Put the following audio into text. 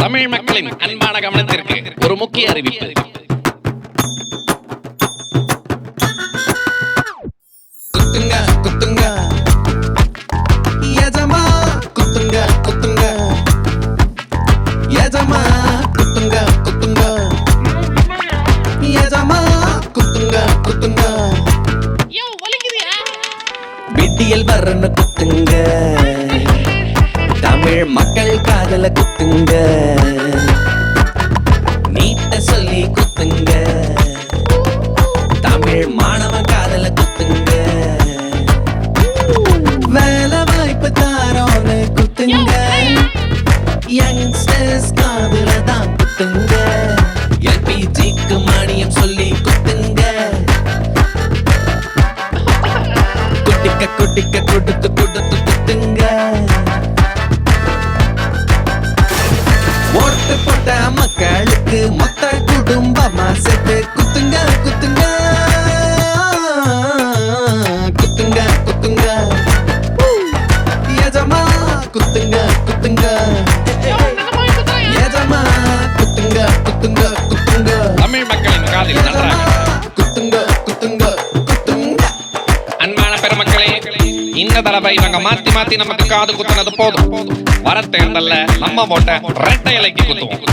தமிழ் மக்களின் அன்பான கவனத்திற்கு ஒரு முக்கிய அறிவிப்பு. குத்துங்க குத்துங்க எஜமா குத்துங்க குத்துங்க எஜமா குத்துங்க குத்துங்க எஜமா குத்துங்க குத்துங்க விட்டியல் வரன்னு குத்துங்க தமிழ் மக்கள் காதல குத்துங்க நீட்ட சொல்லி குத்துங்க தமிழ் மாணவன் காதல குத்துங்க வேலை வாய்ப்பு தாரோன்னு குத்துங்க யங்ஸ்டர்ஸ் காதல தான் குத்துங்க எல்பிஜிக்கு மானியம் சொல்லி குத்துங்க குட்டிக்க குட்டிக்க கொடுத்து கொடுத்து குத்துங்க ஓட்டு போட்ட மக்களுக்கு மொத்த குடும்பமா சேர்த்து குத்துங்க குத்துங்க குத்துங்க குத்துங்க எஜமா குத்துங்க குத்துங்க எஜமா குத்துங்க குத்துங்க குத்துங்க தமிழ் மக்களின் காதில் நன்றாக குத்துங்க குத்துங்க குத்துங்க. அன்பான பெருமக்களே, இந்த தடவை நாங்க மாத்தி மாத்தி நமக்கு காது குத்துனது போதும். வர தேர்தல்ல நம்ம ஓட்ட ரெட்டை இலைக்கு குத்துவோம்.